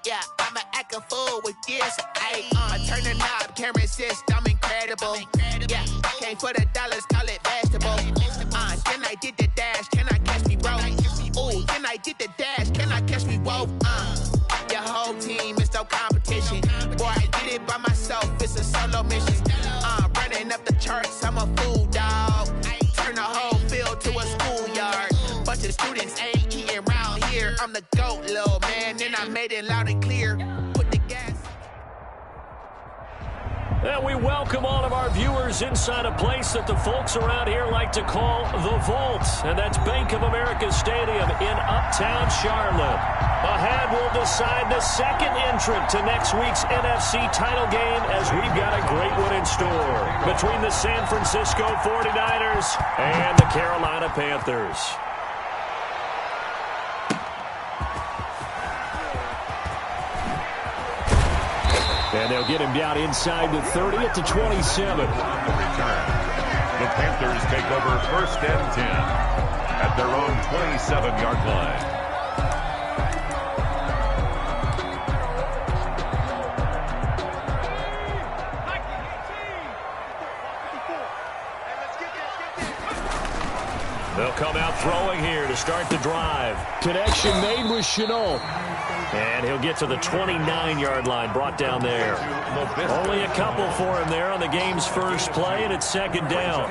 Yeah, I'ma act a fool with this. I turn the knob, camera assist, I'm incredible. Yeah, came for the dollars, call it vegetable. Then I did the dash, can I catch me, bro? Ooh, then I did the dash, can I catch me, whoa? Your whole team is no competition. Boy, I did it by myself, it's a solo mission. Running up the charts, I'm a fool, dog. Turn the whole field to a schoolyard. Bunch of students ain't eating round here. I'm the GOAT, little man, and I made it loud and clear. Put the gas. And we welcome all of our viewers inside a place that the folks around here like to call the Vault. And that's Bank of America Stadium in Uptown Charlotte. Ahead, we'll decide the second entrant to next week's NFC title game as we've got a great one in store between the San Francisco 49ers and the Carolina Panthers. And they'll get him down inside the 30 at the 27. The return. The Panthers take over first and 10 at their own 27-yard line. They'll come out throwing here to start the drive. Connection made with Chenault. And he'll get to the 29-yard line, brought down there. Only a couple for him there on the game's first play, and it's second down.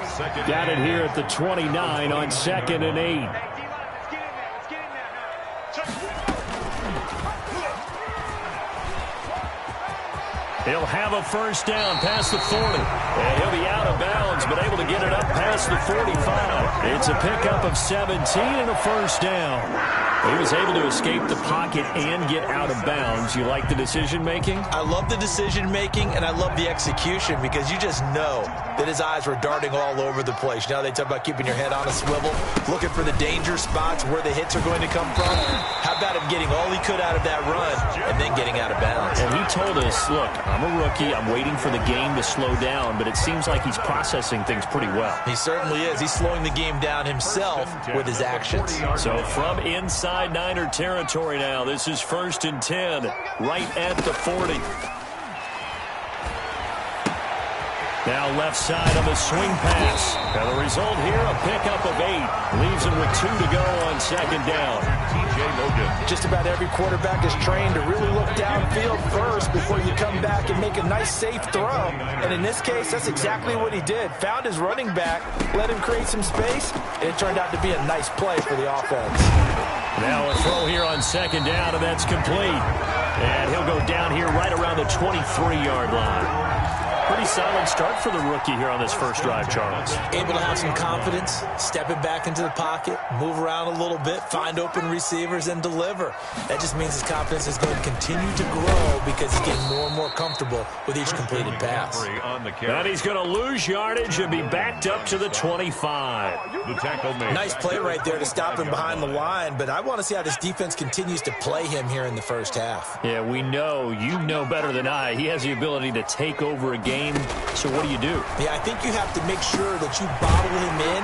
Got it here at the 29 on 2nd and 8. He'll have a first down past the 40. And he'll be out of bounds, but able to get it up past the 45. It's a pickup of 17 and a first down. He was able to escape the pocket and get out of bounds. You like the decision-making? I love the decision-making, and I love the execution because you just know that his eyes were darting all over the place. You know, they talk about keeping your head on a swivel, looking for the danger spots where the hits are going to come from. How about him getting all he could out of that run and then getting out of bounds? And he told us, look, I'm a rookie. I'm waiting for the game to slow down, but it seems like he's processing things pretty well. He certainly is. He's slowing the game down himself with his actions. So from inside Niner territory now, this is 1st and 10, right at the 40. Now left side of a swing pass. And the result here, a pickup of 8. Leaves him with 2 to go on 2nd down. Just about every quarterback is trained to really look downfield first before you come back and make a nice, safe throw. And in this case, that's exactly what he did. Found his running back, let him create some space, and it turned out to be a nice play for the offense. Now a throw here on 2nd down, and that's complete. And he'll go down here right around the 23-yard line. Pretty solid start for the rookie here on this first drive, Charles. Able to have some confidence, stepping back into the pocket, move around a little bit, find open receivers, and deliver. That just means his confidence is going to continue to grow because he's getting more and more comfortable with each completed pass. And he's going to lose yardage and be backed up to the 25. Nice play right there to stop him behind the line, but I want to see how this defense continues to play him here in the first half. Yeah, we know, you know better than I, he has the ability to take over a game. So what do you do? Yeah, I think you have to make sure that you bottle him in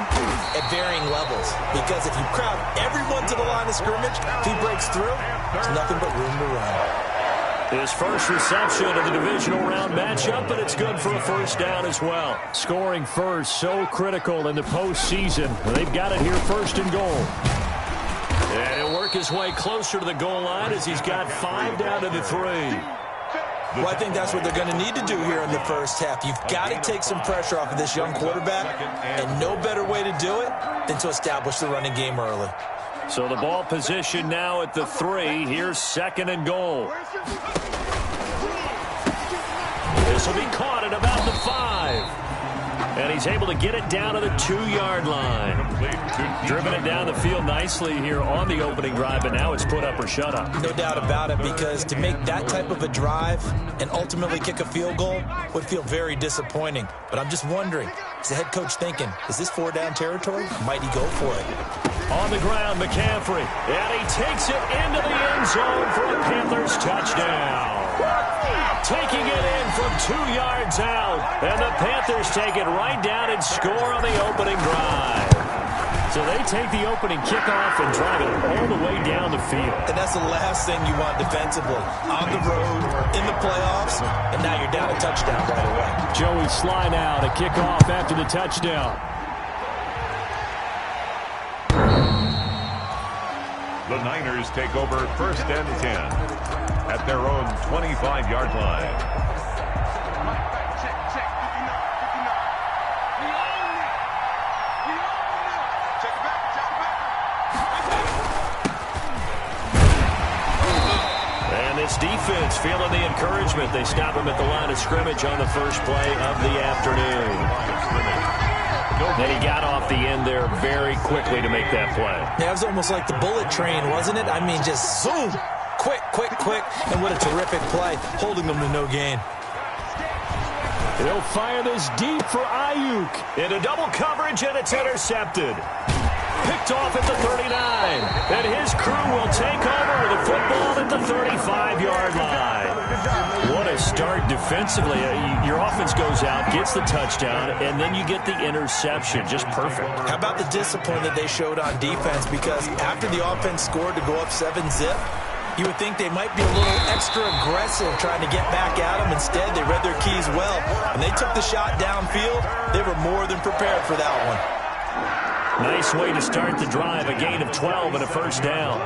at varying levels. Because if you crowd everyone to the line of scrimmage, if he breaks through, there's nothing but room to run. His first reception of the divisional round matchup, but it's good for a first down as well. Scoring first, so critical in the postseason. They've got it here, 1st and goal. And he'll work his way closer to the goal line as he's got 5 down to the 3. Well, I think that's what they're going to need to do here in the first half. You've got to take some pressure off of this young quarterback, and no better way to do it than to establish the running game early. So the ball position now at the 3. Here's 2nd and goal. This will be caught at about the 5. And he's able to get it down to the 2-yard line. Driven it down the field nicely here on the opening drive, but now it's put up or shut up. No doubt about it, because to make that type of a drive and ultimately kick a field goal would feel very disappointing. But I'm just wondering, is the head coach thinking, is this 4-down territory? Might he go for it? On the ground, McCaffrey. And he takes it into the end zone for a Panthers touchdown. Taking it in from 2 yards out. And the Panthers take it right down and score on the opening drive. So they take the opening kickoff and drive it all the way down the field. And that's the last thing you want defensively. On the road, in the playoffs, and now you're down a touchdown right away. Joey Sly now to kick off after the touchdown. The Niners take over 1st and 10 at their own 25-yard line. This defense feeling the encouragement. They stop him at the line of scrimmage on the first play of the afternoon. And he got off the end there very quickly to make that play. Yeah, it was almost like the bullet train, wasn't it? I mean, just zoom. Quick, quick, quick. And what a terrific play, holding them to no gain. They'll fire this deep for Ayuk. Into double coverage, and it's intercepted. Picked off at the 39. And his crew will take over with the football at the 35-yard line. What a start defensively. Your offense goes out, gets the touchdown, and then you get the interception. Just perfect. How about the discipline that they showed on defense? Because after the offense scored to go up 7-zip, you would think they might be a little extra aggressive trying to get back at them. Instead, they read their keys well. When they took the shot downfield, they were more than prepared for that one. Nice way to start the drive. A gain of 12 and a first down.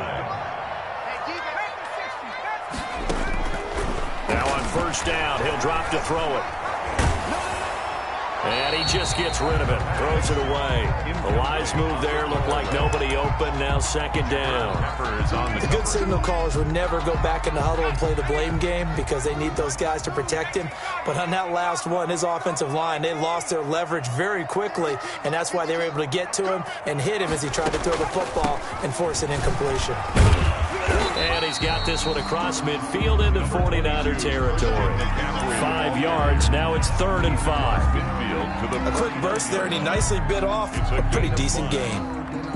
Now on first down, he'll drop to throw it. And he just gets rid of it. Throws it away. The wise move there. Looked like nobody open. Now second down. The good signal callers would never go back in the huddle and play the blame game because they need those guys to protect him. But on that last one, his offensive line, they lost their leverage very quickly, and that's why they were able to get to him and hit him as he tried to throw the football and force an incompletion. And he's got this one across midfield into 49er territory. 5 yards. Now it's 3rd and 5. A quick burst there, and he nicely bit off a pretty decent gain.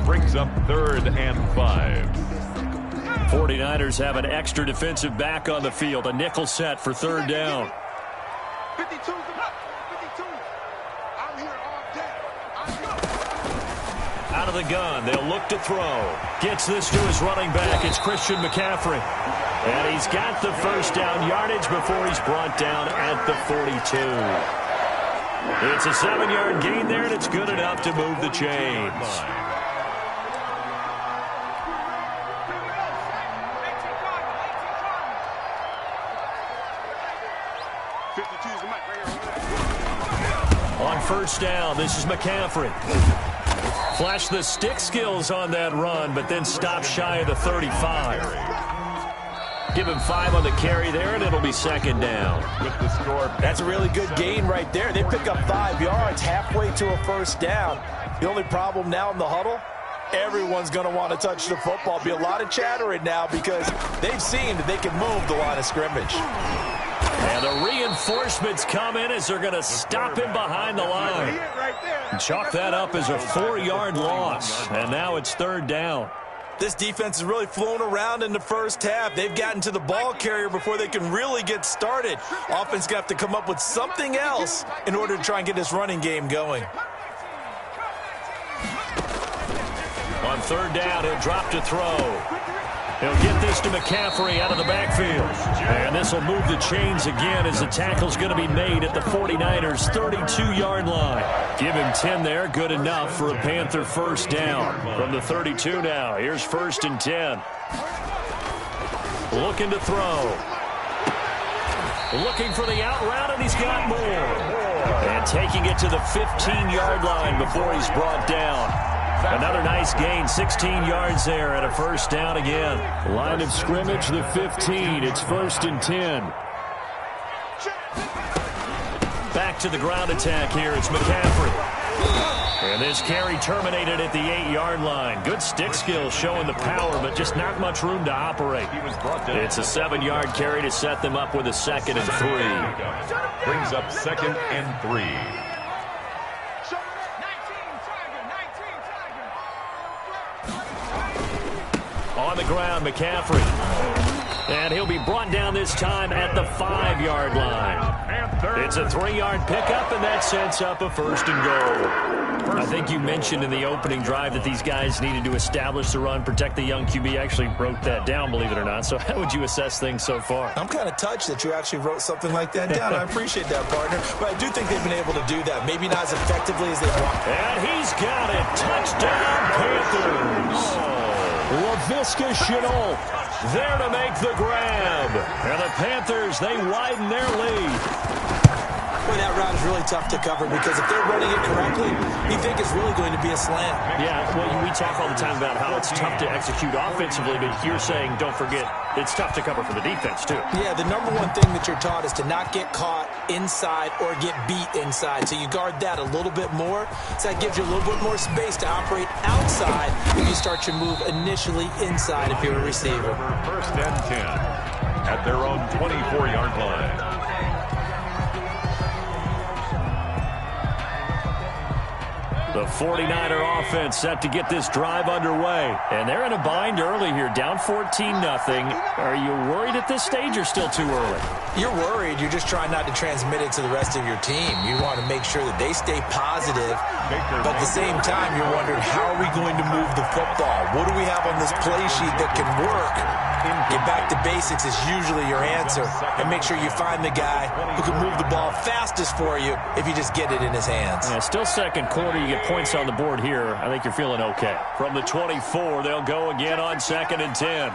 Brings up 3rd and 5. 49ers have an extra defensive back on the field. A nickel set for 3rd down. 52. I'm here all day. Out of the gun, they'll look to throw. Gets this to his running back. It's Christian McCaffrey. And he's got the first down yardage before he's brought down at the 42. It's a 7-yard gain there, and it's good enough to move the chains. On first down, this is McCaffrey. Flash the stick skills on that run, but then stop shy of the 35. Give him 5 on the carry there, and it'll be second down. With the score. That's a really good gain right there. They pick up 5 yards halfway to a first down. The only problem now in the huddle, everyone's going to want to touch the football. Be a lot of chattering now because they've seen that they can move the line of scrimmage. And the reinforcements come in as they're going to stop him behind the line. Chalk that up as a 4-yard loss, and now it's 3rd down. This defense has really flown around in the first half. They've gotten to the ball carrier before they can really get started. Offense going to have to come up with something else in order to try and get this running game going. On 3rd down, he'll drop to throw. He'll get this to McCaffrey out of the backfield. And this will move the chains again as the tackle's going to be made at the 49ers' 32-yard line. Give him 10 there. Good enough for a Panther first down. From the 32 now, here's 1st and 10. Looking to throw. Looking for the out route, and he's got more. And taking it to the 15-yard line before he's brought down. Another nice gain, 16 yards there, and a first down again. Line of scrimmage, the 15. It's 1st and 10. Back to the ground attack here. It's McCaffrey. And this carry terminated at the 8-yard line. Good stick skills showing the power, but just not much room to operate. It's a 7-yard carry to set them up with a 2nd and 3. Brings up 2nd and 3. On the ground, McCaffrey. And he'll be brought down this time at the 5-yard line. It's a 3-yard pickup, and that sets up a 1st and goal. I think you mentioned in the opening drive that these guys needed to establish the run, protect the young QB. I actually wrote that down, believe it or not. So how would you assess things so far? I'm kind of touched that you actually wrote something like that down. I appreciate that, partner. But I do think they've been able to do that. Maybe not as effectively as they want. And he's got it. Touchdown, Panthers. DIVISIONAL there to make the grab. And the Panthers, they widen their lead. Boy, that route is really tough to cover because if they're running it correctly, you think it's really going to be a slant. Yeah, well, we talk all the time about how it's tough to execute offensively, but you're saying, don't forget, it's tough to cover for the defense, too. Yeah, the number one thing that you're taught is to not get caught inside or get beat inside. So you guard that a little bit more. So that gives you a little bit more space to operate outside if you start your move initially inside if you're a receiver. 1st and 10 at their own 24-yard line. The 49er offense set to get this drive underway. And they're in a bind early here, down 14-0. Are you worried at this stage or still too early? You're worried. You're just trying not to transmit it to the rest of your team. You want to make sure that they stay positive. But at the same time, you're wondering, how are we going to move the football? What do we have on this play sheet that can work? Get back to basics is usually your answer. And make sure you find the guy who can move the ball fastest for you if you just get it in his hands. Yeah, still second quarter. You get points on the board here. I think you're feeling okay. From the 24, they'll go again on 2nd and 10.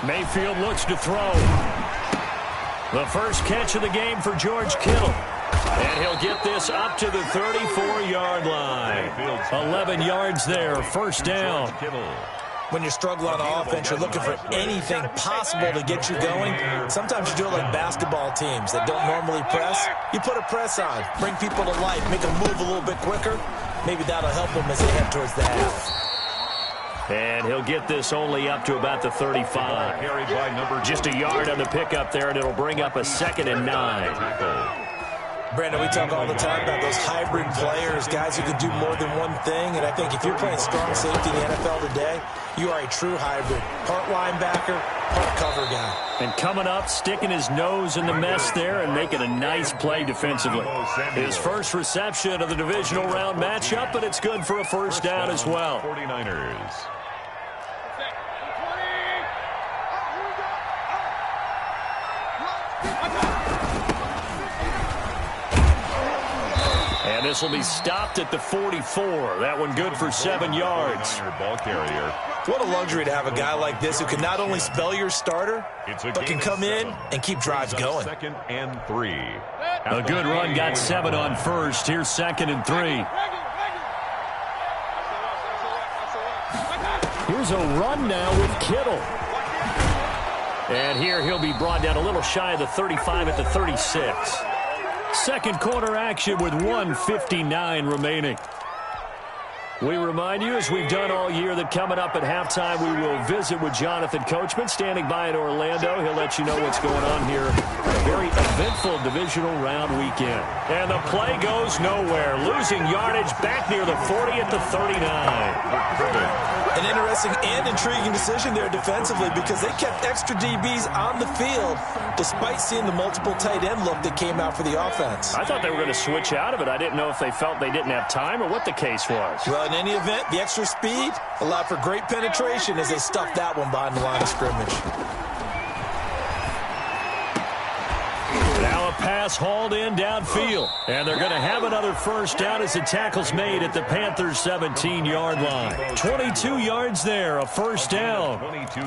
Mayfield looks to throw. The first catch of the game for George Kittle. And he'll get this up to the 34-yard line. 11 yards there, 1st down. When you're struggling on offense, you're looking for anything possible to get you going. Sometimes you do it like basketball teams that don't normally press. You put a press on, bring people to life, make them move a little bit quicker. Maybe that'll help them as they head towards the half. And he'll get this only up to about the 35. Just a yard on the pickup there, and it'll bring up a 2nd and 9. Brandon, we talk all the time about those hybrid players, guys who can do more than one thing. And I think if you're playing strong safety in the NFL today, you are a true hybrid. Part linebacker, part cover guy. And coming up, sticking his nose in the mess there and making a nice play defensively. His first reception of the divisional round matchup, but it's good for a 1st down as well. 49ers. And this will be stopped at the 44. That one good for 7 yards. Ball carrier. What a luxury to have a guy like this who can not only spell your starter, but can come in and keep drives going. 2nd and 3. A good run, got 7 on 1st. Here's 2nd and 3. Here's a run now with Kittle. And here he'll be brought down a little shy of the 35 at the 36. Second quarter action with 1:59 remaining. We remind you, as we've done all year, that coming up at halftime, we will visit with Jonathan Coachman, standing by in Orlando. He'll let you know what's going on here. A very eventful divisional round weekend. And the play goes nowhere. Losing yardage back near the 40 at the 39. An interesting and intriguing decision there defensively because they kept extra DBs on the field despite seeing the multiple tight end look that came out for the offense. I thought they were going to switch out of it. I didn't know if they felt they didn't have time or what the case was. Well, in any event, the extra speed allowed for great penetration as they stuffed that one behind the line of scrimmage. Now a pass hauled in downfield. And they're going to have another 1st down as the tackle's made at the Panthers' 17-yard line. 22 yards there, a 1st down.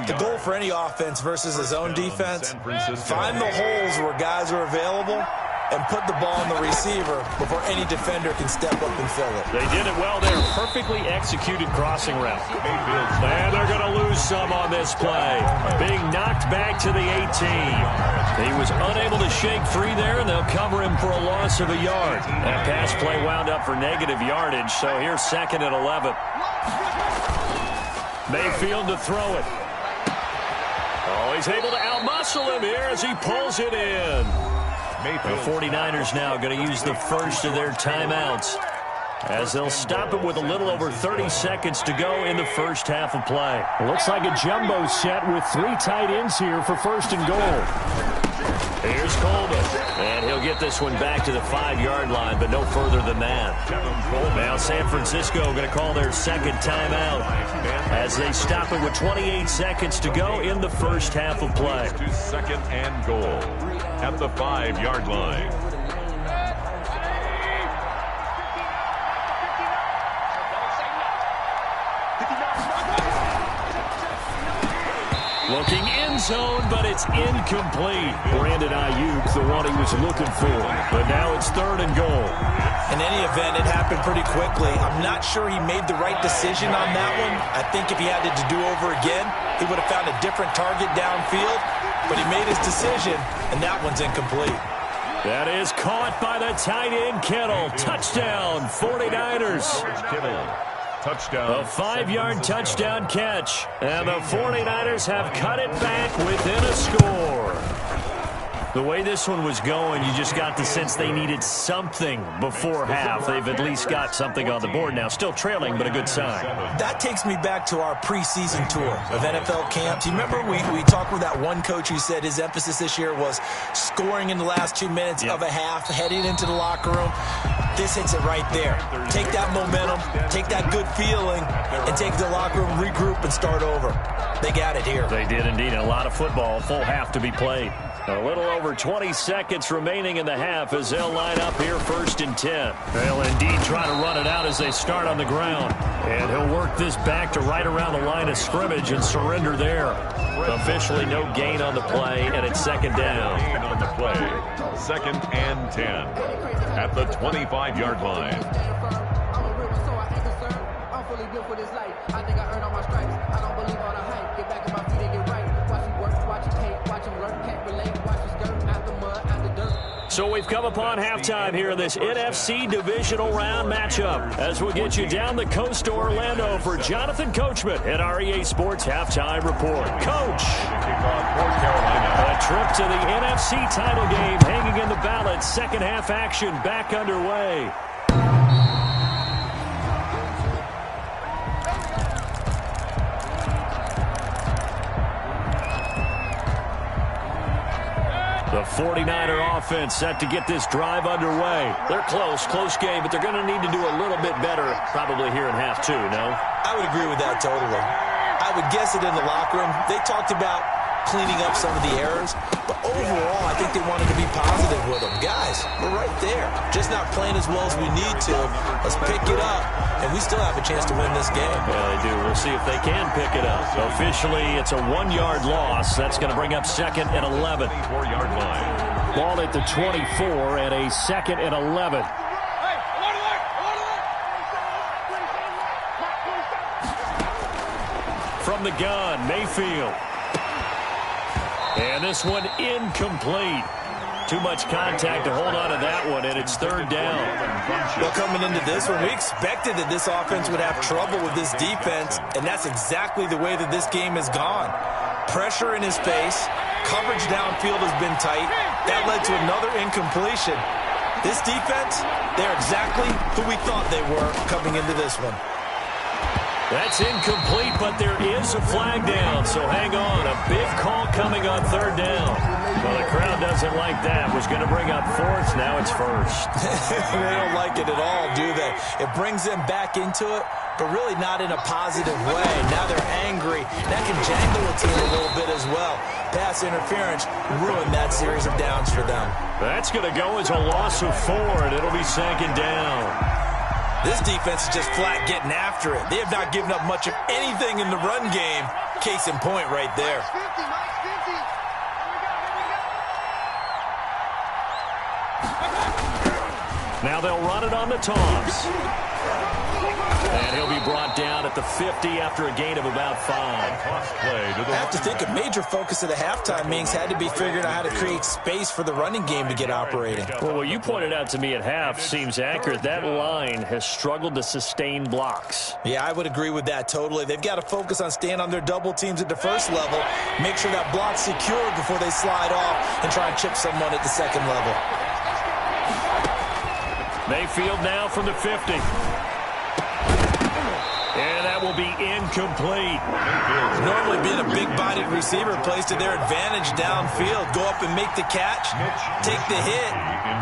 The goal for any offense versus his own defense, find the holes where guys are available and put the ball on the receiver before any defender can step up and fill it. They did it well there. Perfectly executed crossing route. And they're going to lose some on this play. Being knocked back to the 18. He was unable to shake free there, and they'll cover him for a loss of a yard. That pass play wound up for negative yardage, so here's 2nd and 11. Mayfield to throw it. Oh, he's able to outmuscle him here as he pulls it in. The 49ers now going to use the first of their timeouts. as they'll stop it with a little over 30 seconds to go in the first half of play. It looks like a jumbo set with 3 tight ends here for first and goal. Here's Coleman, and he'll get this one back to the 5-yard line, but no further than that. Now San Francisco going to call their second timeout as they stop it with 28 seconds to go in the first half of play. To second and goal at the 5-yard line. Looking end zone, but it's incomplete. Brandon Ayuk, the one he was looking for. But now it's third and goal. In any event, it happened pretty quickly. I'm not sure he made the right decision on that one. I think if he had it to do over again, he would have found a different target downfield. But he made his decision, and that one's incomplete. That is caught by the tight end, Kittle. Touchdown, 49ers. Kittle. Touchdown. A 5-yard touchdown catch. And the 49ers have cut it back within a score. The way this one was going, you just got the sense they needed something before half. They've at least got something on the board now. Still trailing, but a good sign. That takes me back to our preseason tour of NFL camps. You remember we talked with that one coach who said his emphasis this year was scoring in the last 2 minutes of a half, heading into the locker room. This hits it right there. Take that momentum, take that good feeling, and take the locker room, regroup, and start over. They got it here. They did indeed. A lot of football, full half to be played. A little over 20 seconds remaining in the half as they'll line up here first and 10. They'll indeed try to run it out as they start on the ground. And he'll work this back to right around the line of scrimmage and surrender there. Officially no gain on the play, and it's second down. Gain on the play. Second and 10 at the 25-yard line. I'm fully built for this life. I think I earned all my stripes. I don't believe all the hype. Get back in my feet and get right. Watch me work, watch it hate, watch him lurk, can't relate, watch his skirt, out the mud, out the dirt. So we've come upon halftime here in this NFC divisional round matchup as we'll get you down the coast to Orlando for Jonathan Coachman at our EA Sports Halftime Report. Coach, a trip to the NFC title game hanging in the balance. Second half action back underway. The 49er offense set to get this drive underway. They're close game, but they're going to need to do a little bit better probably here in half two, no? I would agree with that totally. I would guess it in the locker room. They talked about cleaning up some of the errors, but overall, I think they wanted to be positive with them. Guys, we're right there. Just not playing as well as we need to. Let's pick it up, and we still have a chance to win this game. Yeah, they do. We'll see if they can pick it up. Officially, it's a 1-yard loss. That's going to bring up second and 11. 4-yard line. Ball at the 24 and a second and 11. From the gun, Mayfield. And this one incomplete. Too much contact to hold on to that one, and it's third down. Well, coming into this one, we expected that this offense would have trouble with this defense, and that's exactly the way that this game has gone. Pressure in his face, coverage downfield has been tight. That led to another incompletion. This defense, they're exactly who we thought they were coming into this one. That's incomplete, but there is a flag down, so hang on. A big call coming on third down. Well, the crowd doesn't like that. Was going to bring up fourth. Now it's first. They don't like it at all, do they? It brings them back into it, but really not in a positive way. Now they're angry. That can jangle a team a little bit as well. Pass interference ruined that series of downs for them. That's going to go as a loss of 4, and it'll be second down. This defense is just flat getting after it. They have not given up much of anything in the run game. Case in point right there. Now they'll run it on the toss. And he'll be brought down at the 50 after a gain of about 5. I have to think a major focus of the halftime meetings had to be figuring out how to create space for the running game to get operating. Well, what you pointed out to me at half seems accurate. That line has struggled to sustain blocks. Yeah, I would agree with that totally. They've got to focus on staying on their double teams at the first level, make sure that block's secured before they slide off and try and chip someone at the second level. Mayfield now from the 50. And that will be incomplete. Normally being a big-bodied receiver plays to their advantage downfield. Go up and make the catch, take the hit,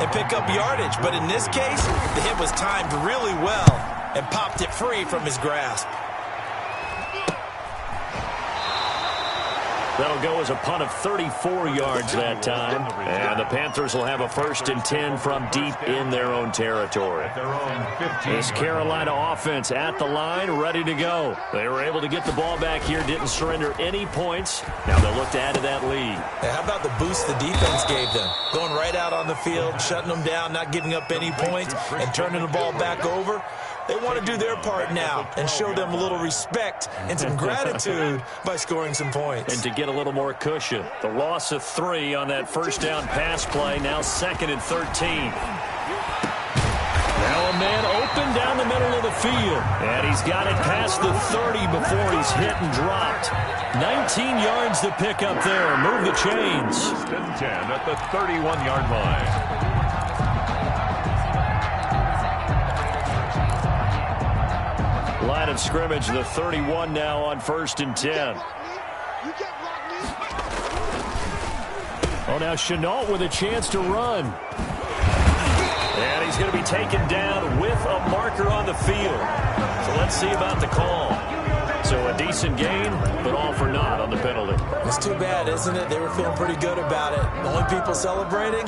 and pick up yardage. But in this case, the hit was timed really well and popped it free from his grasp. That'll go as a punt of 34 yards that time. And the Panthers will have a 1st and 10 from deep in their own territory. This Carolina offense at the line, ready to go. They were able to get the ball back here, didn't surrender any points. Now they'll look to add to that lead. Hey, how about the boost the defense gave them? Going right out on the field, shutting them down, not giving up any points, and turning the ball back over. They want to do their part now and show them a little respect and some gratitude by scoring some points. And to get a little more cushion. The loss of 3 on that first down pass play, now 2nd and 13. Now a man open down the middle of the field. And he's got it past the 30 before he's hit and dropped. 19 yards to pick up there. Move the chains. 1st and 10 at the 31-yard line. Line of scrimmage, the 31 now on 1st and 10. Oh, now Chenault with a chance to run. And he's going to be taken down with a marker on the field. So let's see about the call. So a decent gain, but all for naught on the penalty. It's too bad, isn't it? They were feeling pretty good about it. The only people celebrating,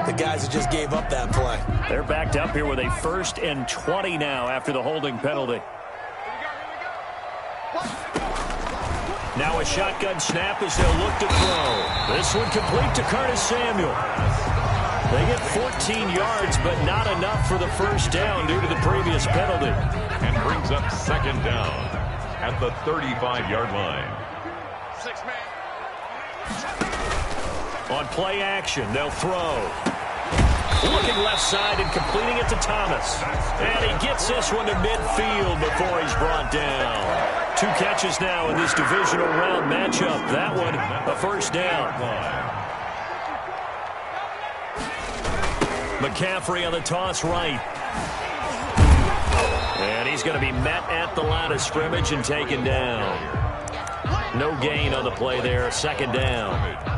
the guys who just gave up that play. They're backed up here with a 1st and 20 now after the holding penalty. Now a shotgun snap as they'll look to throw. This one complete to Curtis Samuel. They get 14 yards, but not enough for the 1st down due to the previous penalty. And brings up 2nd down at the 35-yard line. 6-man. On play action, they'll throw. Looking left side and completing it to Thomas. And he gets this one to midfield before he's brought down. 2 catches now in this divisional round matchup. That one, a 1st down. McCaffrey on the toss right. And he's going to be met at the line of scrimmage and taken down. No gain on the play there, 2nd down.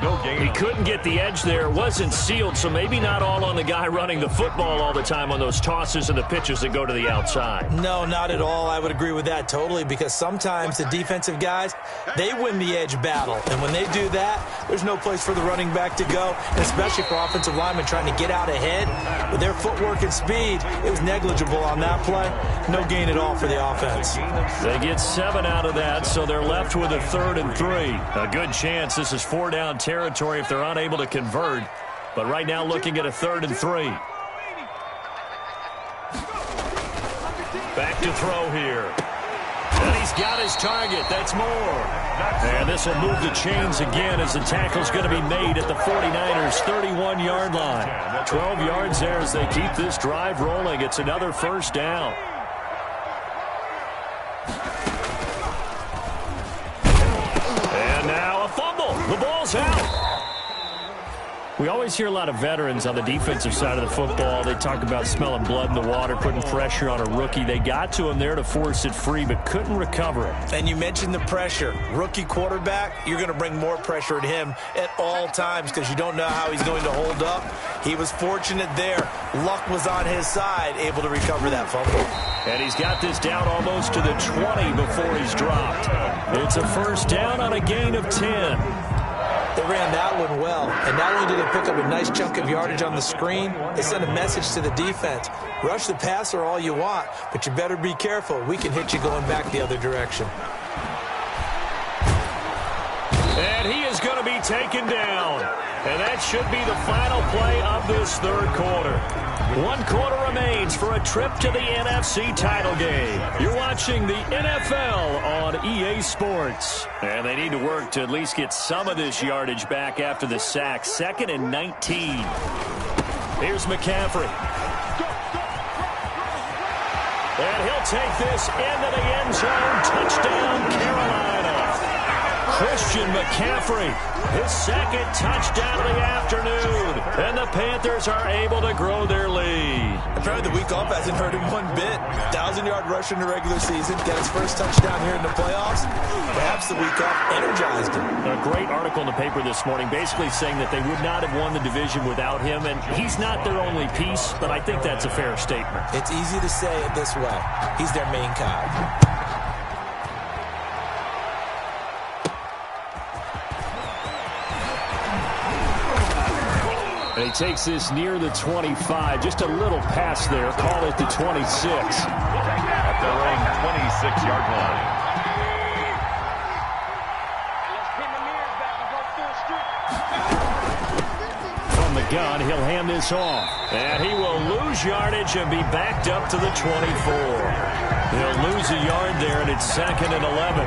No gain. He couldn't get the edge there. Wasn't sealed, so maybe not all on the guy running the football all the time on those tosses and the pitches that go to the outside. No, not at all. I would agree with that totally, because sometimes the defensive guys, they win the edge battle. And when they do that, there's no place for the running back to go, and especially for offensive linemen trying to get out ahead. With their footwork and speed, it was negligible on that play. No gain at all for the offense. They get 7 out of that, so they're left with a 3rd and 3. A good chance this is 4 down territory if they're unable to convert. But right now looking at a 3rd and 3. Back to throw here. And he's got his target. That's more. And this will move the chains again as the tackle's going to be made at the 49ers' 31-yard line. 12 yards there as they keep this drive rolling. It's another 1st down. And now a fumble. The ball's out. We always hear a lot of veterans on the defensive side of the football. They talk about smelling blood in the water, putting pressure on a rookie. They got to him there to force it free, but couldn't recover it. And you mentioned the pressure. Rookie quarterback, you're going to bring more pressure at him at all times because you don't know how he's going to hold up. He was fortunate there. Luck was on his side, able to recover that fumble. And he's got this down almost to the 20 before he's dropped. It's a 1st down on a gain of 10. They ran that one well, and not only did they pick up a nice chunk of yardage on the screen, they sent a message to the defense. Rush the passer all you want, but you better be careful. We can hit you going back the other direction. And he is going to be taken down. And that should be the final play of this 3rd quarter. 1 quarter remains for a trip to the NFC title game. You're watching the NFL on EA Sports. And they need to work to at least get some of this yardage back after the sack. 2nd and 19. Here's McCaffrey. And he'll take this into the end zone. Touchdown, Carolina. Christian McCaffrey, his second touchdown of the afternoon. And the Panthers are able to grow their lead. Apparently the week off hasn't hurt him one bit. 1,000-yard rusher in the regular season. Got his first touchdown here in the playoffs. Perhaps the week off energized him. A great article in the paper this morning basically saying that they would not have won the division without him. And he's not their only piece, but I think that's a fair statement. It's easy to say it this way. He's their main cog. And he takes this near the 25. Just a little pass there. Call it the 26. At their own 26-yard line. From the gun, he'll hand this off. And he will lose yardage and be backed up to the 24. He'll lose a yard there, and it's 2nd and 11.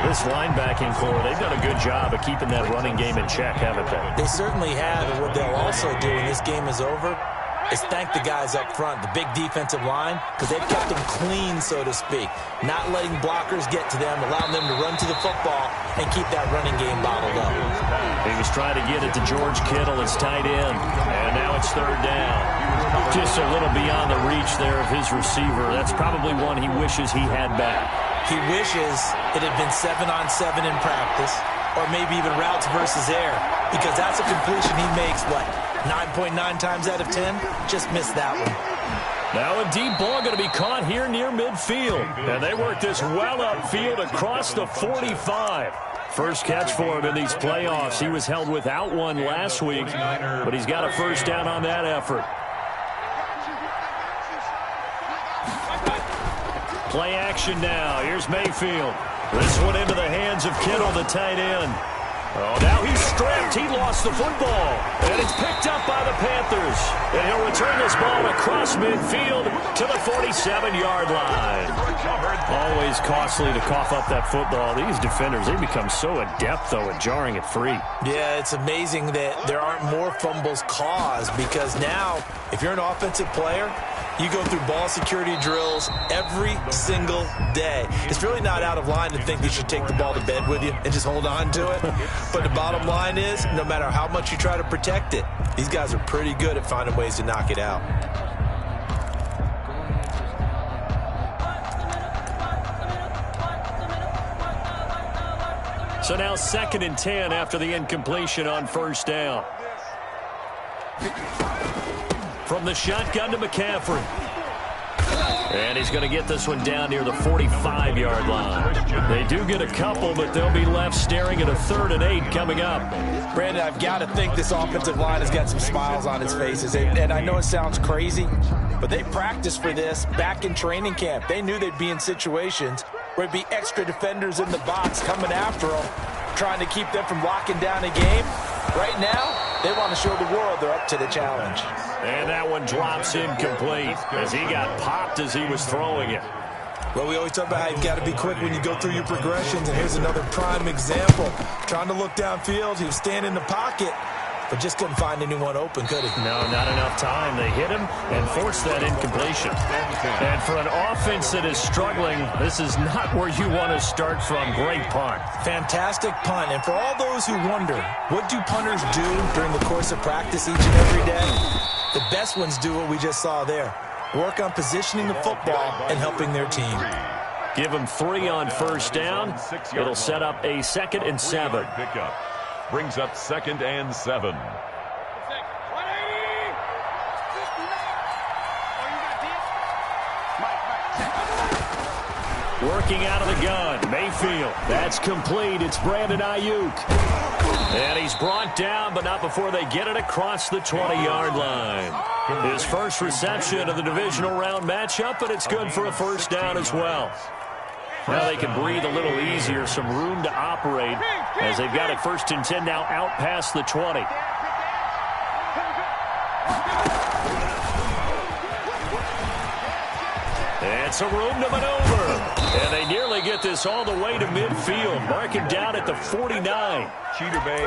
This linebacking core, they've done a good job of keeping that running game in check, haven't they? They certainly have, and what they'll also do when this game is over is thank the guys up front, the big defensive line, because they've kept them clean, so to speak. Not letting blockers get to them, allowing them to run to the football and keep that running game bottled up. He was trying to get it to George Kittle, his tight end, and now it's 3rd down. Just a little beyond the reach there of his receiver. That's probably one he wishes he had back. He wishes it had been 7-on-7 in practice, or maybe even routes versus air, because that's a completion he makes, 9.9 times out of 10? Just missed that one. Now a deep ball going to be caught here near midfield. And they work this well upfield across the 45. First catch for him in these playoffs. He was held without one last week, but he's got a first down on that effort. Play action now. Here's Mayfield. This one into the hands of Kittle, the tight end. Oh, now he's stripped. He lost the football. And it's picked up by the Panthers. And he'll return this ball across midfield to the 47-yard line. Always costly to cough up that football. These defenders, they become so adept, though, at jarring it free. Yeah, it's amazing that there aren't more fumbles caused, because now, if you're an offensive player, you go through ball security drills every single day. It's really not out of line to think you should take the ball to bed with you and just hold on to it. But the bottom line is, no matter how much you try to protect it, these guys are pretty good at finding ways to knock it out. So now 2nd and 10 after the incompletion on first down. From the shotgun to McCaffrey. And he's going to get this one down near the 45-yard line. They do get a couple, but they'll be left staring at a 3rd and 8 coming up. Brandon, I've got to think this offensive line has got some smiles on its faces. And I know it sounds crazy, but they practiced for this back in training camp. They knew they'd be in situations where there'd be extra defenders in the box coming after them, trying to keep them from locking down a game. Right now, they want to show the world they're up to the challenge. And that one drops incomplete as he got popped as he was throwing it. Well, we always talk about how you've got to be quick when you go through your progressions, and here's another prime example. Trying to look downfield, he was standing in the pocket, but just couldn't find anyone open, could he? No, not enough time. They hit him and forced that incompletion. And for an offense that is struggling, this is not where you want to start from. Great punt. Fantastic punt. And for all those who wonder, what do punters do during the course of practice each and every day? The best ones do what we just saw there. Work on positioning the football and helping their team. Give them 3 on first down. It'll set up a 2nd and 7. Pickup. Brings up 2nd and 7. Working out of the gun. Mayfield. That's complete. It's Brandon Ayuk. And he's brought down, but not before they get it across the 20-yard line. His first reception of the divisional round matchup, and it's good for a first down as well. Now they can breathe a little easier, some room to operate as they've got it 1st and 10 now out past the 20. And some room to maneuver. And they nearly get this all the way to midfield. Marking down at the 49.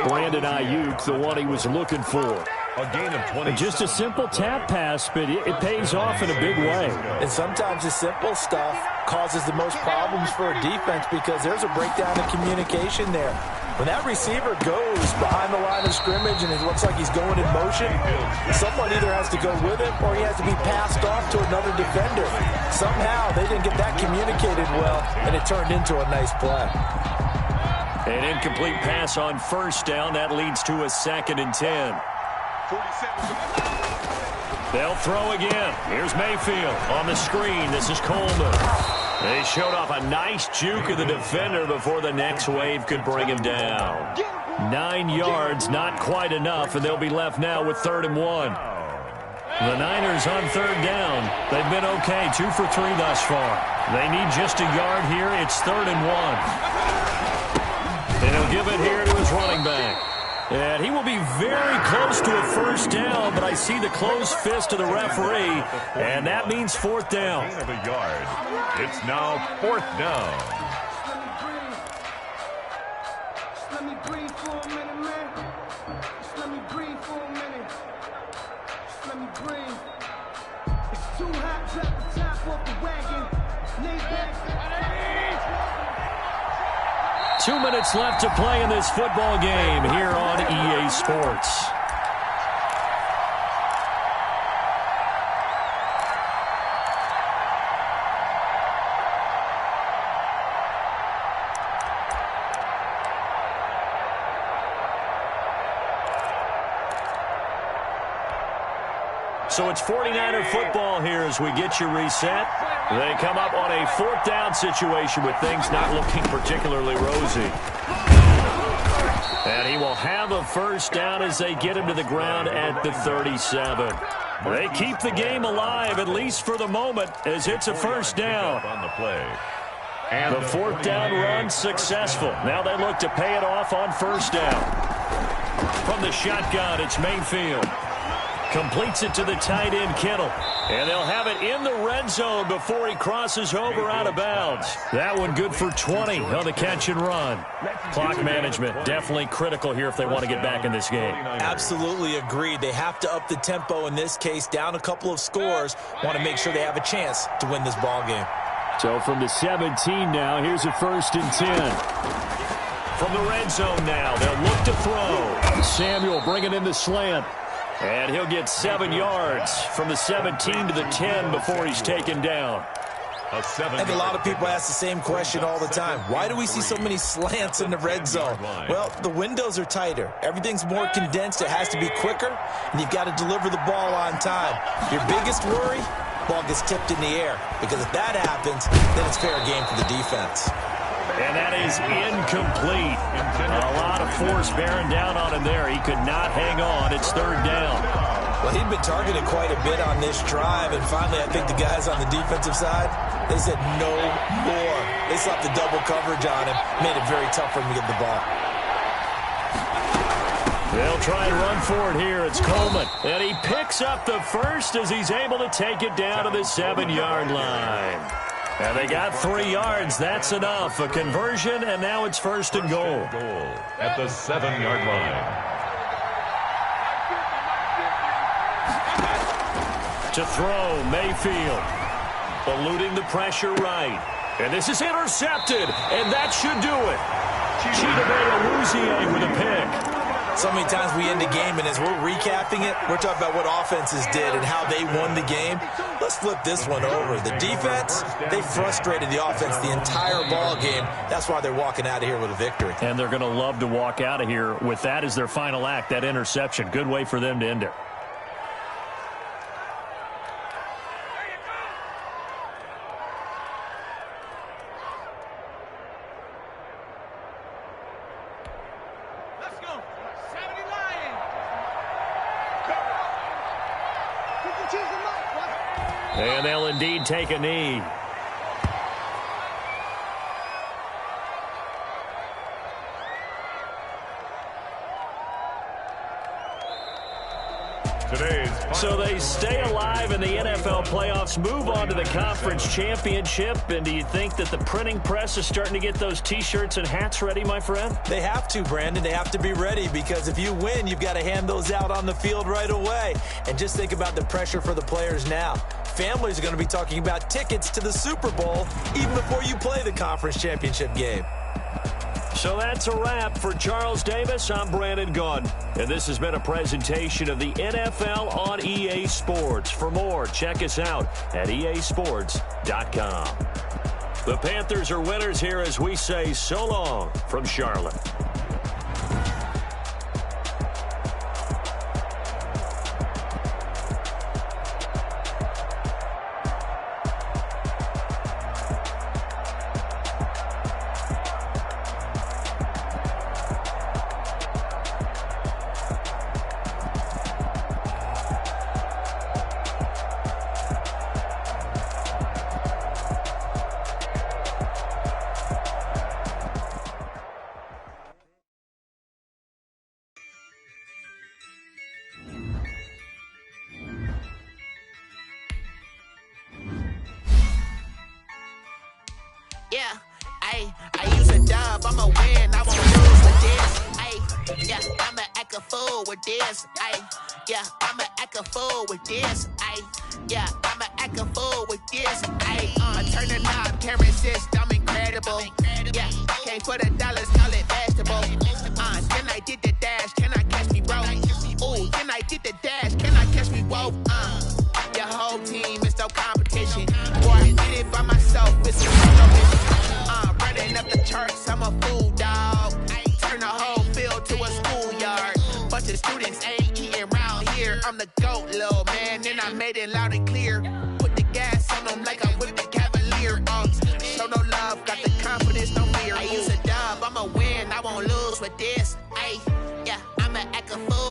Brandon Ayuk, the one he was looking for. A gain of 20. Just a simple tap pass, but it pays off in a big way. And sometimes the simple stuff causes the most problems for a defense because there's a breakdown in communication there. When that receiver goes behind the line of scrimmage and it looks like he's going in motion, someone either has to go with him or he has to be passed off to another defender. Somehow they didn't get that communicated well, and it turned into a nice play. An incomplete pass on first down. That leads to a 2nd and 10. They'll throw again. Here's Mayfield on the screen. This is Coleman. They showed off a nice juke of the defender before the next wave could bring him down. 9 yards, not quite enough, and they'll be left now with 3rd and 1. The Niners on 3rd down. They've been okay, 2 for 3 thus far. They need just a yard here. It's 3rd and 1. And he'll give it here to his running back. And he will be very close to a first down, but I see the closed fist of the referee, and that means 4th down. Gain of a yard. It's now 4th down. Let me breathe for a minute, man. Just let me breathe for a minute. Just let me breathe. It's too hot, drop the top off the wagon. Lay back. 2 minutes left to play in this football game here on EA Sports. So it's 49er football here as we get you reset. They come up on a 4th down situation with things not looking particularly rosy. And he will have a first down as they get him to the ground at the 37. They keep the game alive, at least for the moment, as it's a first down. On the play. And the 4th down run successful. Now they look to pay it off on first down. From the shotgun, it's Mayfield. Completes it to the tight end, Kittle. And they'll have it in the red zone before he crosses over out of bounds. That one good for 20 on the catch and run. Clock management definitely critical here if they want to get back in this game. Absolutely agreed. They have to up the tempo in this case, down a couple of scores. Want to make sure they have a chance to win this ball game. So from the 17 now, here's a 1st and 10. From the red zone now, they'll look to throw. Samuel bringing in the slant. And he'll get 7 yards from the 17 to the 10 before he's taken down. I think a lot of people ask the same question all the time. Why do we see so many slants in the red zone? Well, the windows are tighter. Everything's more condensed. It has to be quicker, and you've got to deliver the ball on time. Your biggest worry, ball gets tipped in the air, because if that happens, then it's fair game for the defense. And that is incomplete. A lot of force bearing down on him there. He could not hang on. It's 3rd down. Well, he'd been targeted quite a bit on this drive, and finally I think the guys on the defensive side, they said no more. They slapped the double coverage on him, made it very tough for him to get the ball. They'll try and run for it here. It's Coleman. And he picks up the first as he's able to take it down to the 7-yard line. And they got 3 yards. That's enough. A conversion, and now it's 1st and goal. At the 7-yard line. To throw, Mayfield. Eluding the pressure right. And this is intercepted, and that should do it. Chidobe Awuzie with a pick. So many times we end the game, and as we're recapping it, we're talking about what offenses did and how they won the game. Let's flip this one over. The defense, they frustrated the offense the entire ball game. That's why they're walking out of here with a victory. And they're going to love to walk out of here with that as their final act, that interception. Good way for them to end it. And they'll indeed take a knee. So they stay alive in the NFL playoffs, move on to the conference championship. And do you think that the printing press is starting to get those T-shirts and hats ready, my friend? They have to, Brandon. They have to be ready, because if you win, you've got to hand those out on the field right away. And just think about the pressure for the players now. Families are going to be talking about tickets to the Super Bowl even before you play the conference championship game. So that's a wrap for Charles Davis. I'm Brandon Gunn. And this has been a presentation of the NFL on EA Sports. For more, check us out at easports.com. The Panthers are winners here as we say so long from Charlotte. Yeah, I use a dub, I'ma win, I won't lose with this. Yeah, I'ma act a fool with this. Yeah, I'ma act a fool with this. Yeah, I'ma act a fool with this. I turn the knob, camera assist, I'm incredible. Yeah, can't put a dollars, call it basketball. Then I did the dash, can I catch me, bro? Ooh, then I did the dash, can I catch me, whoa? Your whole team is no competition. Boy, I did it by myself, it's a no mission. Running up the charts, I'm a fool, dog. Turn the whole field to a schoolyard. Bunch of students ain't eating round here. I'm the GOAT, little man, and I made it loud and clear. Put the gas on them like I'm with the Cavalier. Show no love, got the confidence, no fear. I use a dub, I'ma win, I won't lose with this. Yeah, I'ma act a fool.